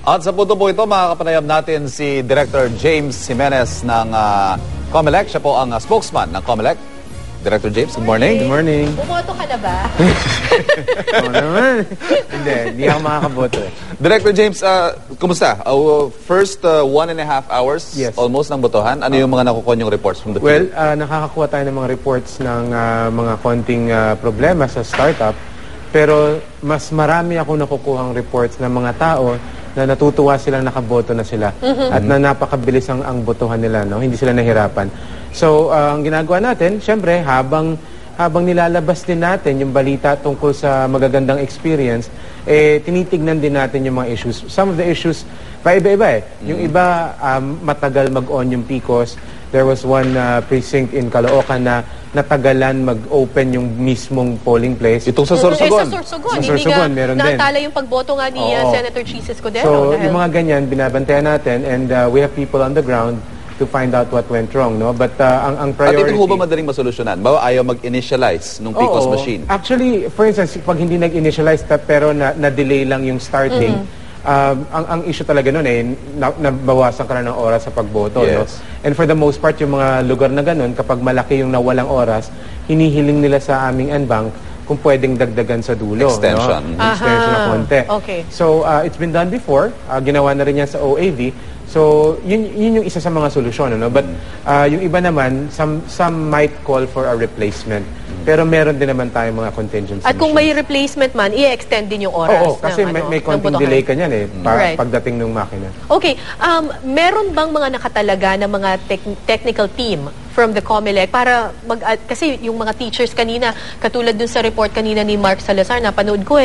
At sa punto po ito, makakapanayam natin si Director James Jimenez ng COMELEC. Siya po ang spokesman ng COMELEC. Director James, good morning. Good morning. Bumoto ka na ba? Oo naman. Hindi ako makakaboto eh. Director James, kumusta? First 1.5 hours, Yes. almost ng botohan. Ano yung mga nakukuha yung reports from the Well, field? nakakakuha tayo ng mga reports ng mga konting problema sa startup. Pero mas marami ako nakukuhang reports ng mga tao na natutuwa sila, nakaboto na sila. At na napakabilis ang botohan nila, no? Hindi sila nahirapan. So, ang ginagawa natin, syempre, habang nilalabas din natin yung balita tungkol sa magagandang experience, tinitignan din natin yung mga issues. Some of the issues, paiba-iba eh. Yung iba, matagal mag-on yung PCOS. There was one precinct in Caloocan na natagalan mag-open yung mismong polling place. Itong sa Sorsogon. Sa Sorsogon. Sa Hindi Sorsogon, nga meron din. naantala yung pagboto nga ni Oo. Senator Chis Escudero. So, dahil- yung mga ganyan, binabantayan natin and we have people on the ground to find out what went wrong, no? But ang At priority... ito ho ba madaling masolusyonan? Bawa ayaw mag-initialize ng PCOS Oo. machine? Actually, for instance, pag hindi nag-initialize pero na-delay lang yung starting, ang issue talaga nun nabawasan ka na ng oras sa pagboto. No? Yes. And for the most part, yung mga lugar na ganun, kapag malaki yung nawalang oras, hinihiling nila sa aming NBank kung pwedeng dagdagan sa dulo. Extension. No? Extension na konti. Okay. So, it's been done before. Ginawa na rin yan sa OAV. So, yun yung isa sa mga solusyon. Ano? But yung iba naman, some might call for a replacement. Pero meron din naman tayong mga contingency At kung machines. may replacement man, i-extend din yung oras. Oo, kasi ng, may ng konting botohan. delay ka niyan Right. pagdating ng makina. Okay, meron bang mga nakatalaga na mga technical team from the COMELEC para kasi yung mga teachers kanina, katulad dun sa report kanina ni Mark Salazar, napanood ko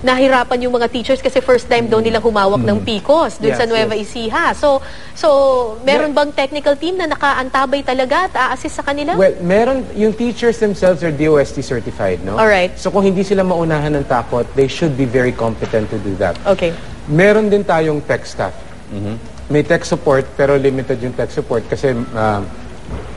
nahirapan yung mga teachers kasi first time daw nilang humawak ng PCOS dun sa Yes, Nueva Ecija. So meron bang technical team na nakaantabay talaga at a-assist sa kanila? Well, meron, yung teachers themselves are DOST certified, no? Alright. So kung hindi sila maunahan ng takot, they should be very competent to do that. Okay. Meron din tayong tech staff. May tech support, pero limited yung tech support kasi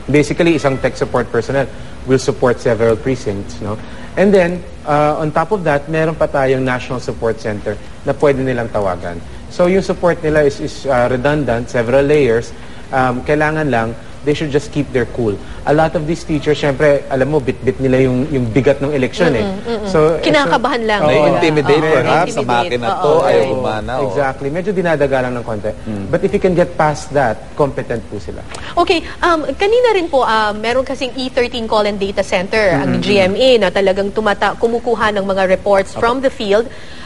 basically isang tech support personnel will support several precincts, no? And then, on top of that, meron pa tayong National Support Center na pwede nilang tawagan. So yung support nila is redundant, several layers. Kailangan lang, they should just keep their cool. A lot of these teachers, syempre, alam mo, bit-bit nila yung bigat ng election So, Kinakabahan lang. Na-intimidate Oo, perhaps sa na-intimidate. makina to, Oo, ayaw right. gumana. Exactly. Medyo dinadaga lang ng konti. But if you can get past that, competent po sila. Okay, kanina rin po, meron kasing E13 Call and Data Center, ang GMA, na talagang kumukuha ng mga reports from the field.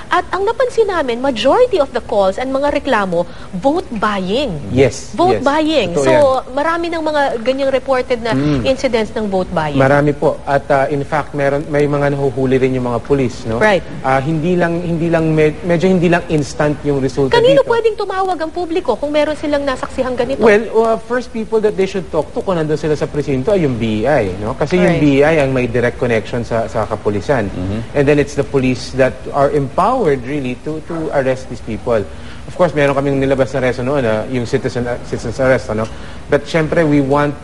At ang napansin namin, majority of the calls and mga reklamo, vote buying. Yes. Vote yes. buying. Totoo So, yan. marami ng mga ganyang reported na incidents ng vote buying. Marami po. At in fact, may mga nahuhuli rin yung mga pulis, no? Right. Medyo hindi lang instant yung resulta Kanino dito. pwedeng tumawag ang publiko kung meron silang nasaksihang ganito? Well, first people that they should talk to kung nandun sila sa presinto ay yung BI, no? Kasi yung Alright. BI ang may direct connection sa kapulisan. And then it's the police that are empowered really to arrest these people. Of course, meron kaming nilabas na reso noon, yung citizen's arrest, ano? But syempre, we want,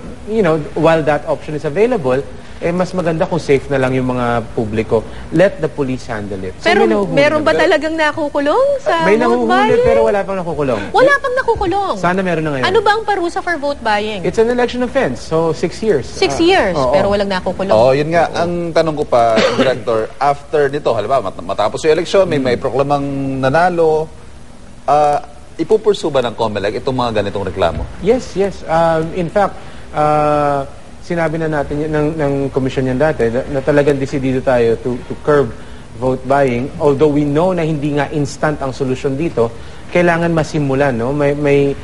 while that option is available, mas maganda kung safe na lang yung mga publiko. Let the police handle it. So, Pero may nahuhuli meron ba naman. talagang nakukulong sa May vote nahuhuli buying? pero wala pang nakukulong. Wala pang nakukulong. Sana meron na ngayon. Ano ba ang parusa for vote buying? It's an election offense, so 6 years. 6 years, oo. pero walang nakukulong. Oo, yun nga. Ang tanong ko pa, Director, after nito, halimbawa, matapos yung eleksyon, may proklamang nanalo, ipupursu ba ng COMELEC itong mga ganitong reklamo? Yes, yes. In fact, sinabi na natin ng komisyon yan dati na talagang desidido tayo to curb vote buying. Although we know na hindi nga instant ang solusyon dito, kailangan masimulan, no? May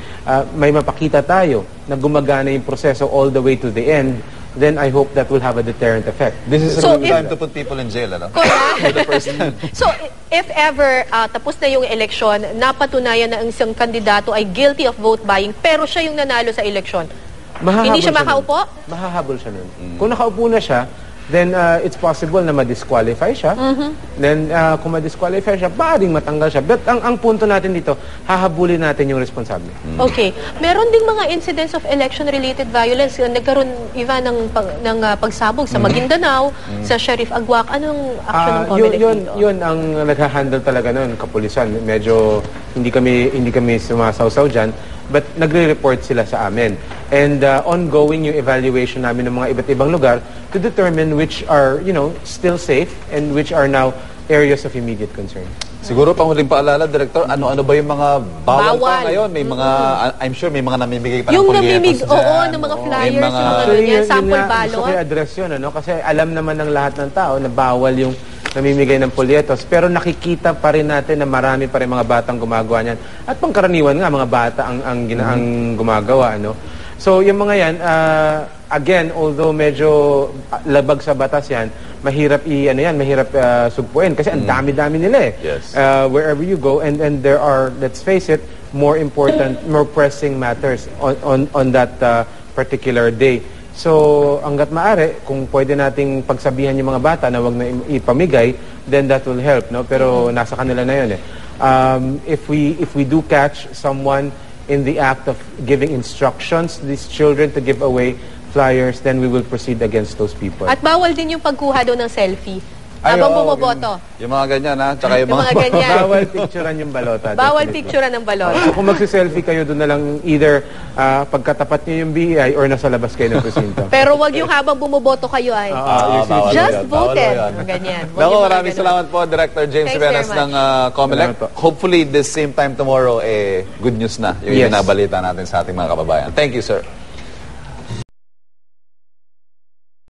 mapakita tayo na gumagana yung proseso all the way to the end. Then I hope that will have a deterrent effect. This is So, a good time to put people in jail, ano? Correct. For the first time. So, if ever tapos na yung eleksyon, napatunayan na ang isang kandidato ay guilty of vote buying, pero siya yung nanalo sa eleksyon, Mahahabol hindi siya nun. makaupo? Mahahabol siya nun. Kung nakaupo na siya, then it's possible na ma-disqualify siya. Then kung ma-disqualify siya, maaaring matanggal siya. But ang punto natin dito, hahabulin natin yung responsable. Okay. Meron ding mga incidents of election-related violence. Nagkaroon, Ivan, ng pagsabog sa Maguindanao, sa Sheriff Aguac. Anong action ng COMELEC dito? Yun ang nagha-handle talaga noon, kapulisan. Medyo hindi kami sumasawsaw dyan, but nagre-report sila sa amin. And ongoing yung evaluation namin ng mga iba't ibang lugar to determine which are, still safe and which are now areas of immediate concern. Siguro pang huling paalala, Director, ano-ano ba yung mga bawal pa Bawal. ngayon? May mga, I'm sure may mga namimigay pa ng Yung polyetos oo, dyan. ng mga Oo. flyers, May mga- yung mga Actually, ganyan, sample nga, balot. gusto ko i-address yun, kasi alam naman ng lahat ng tao na bawal yung namimigay ng polyetos. Pero nakikita pa rin natin na marami pa rin mga batang gumagawa niyan. At pangkaraniwan nga, mga bata ang gumagawa. So, yung mga yan, again, although medyo labag sa batas yan, mahirap sugpuin kasi ang dami-dami nila eh. Yes. Wherever you go, and there are, let's face it, more important, more pressing matters on that particular day. So, hanggat maaari, kung pwede nating pagsabihan yung mga bata na wag na ipamigay, then that will help, no? Pero nasa kanila na yun eh. If we do catch someone in the act of giving instructions to these children to give away flyers, then we will proceed against those people. At bawal din yung pagkuha doon ng selfie. Ay, Habang oo, bumoboto. Yung mga ganyan, ha? Tsaka yung Yung mga ganyan. Bawal picturean yung balota. Bawal definitely. picturean ng balot. So kung magsiselfie kayo, doon na lang either pagkatapat niyo yung BEI or nasa labas kayo ng presinto. Pero wag yung habang bumoboto kayo ay. bawal Just yun. Bawal voted. yun. Yung ganyan. Wag Naku, yung mga maraming ganun. salamat po, Director James Thanks Riveras very ng COMELEC. Salamat po. Hopefully, this same time tomorrow, good news na yung Yes. inabalita natin sa ating mga kababayan. Thank you, sir.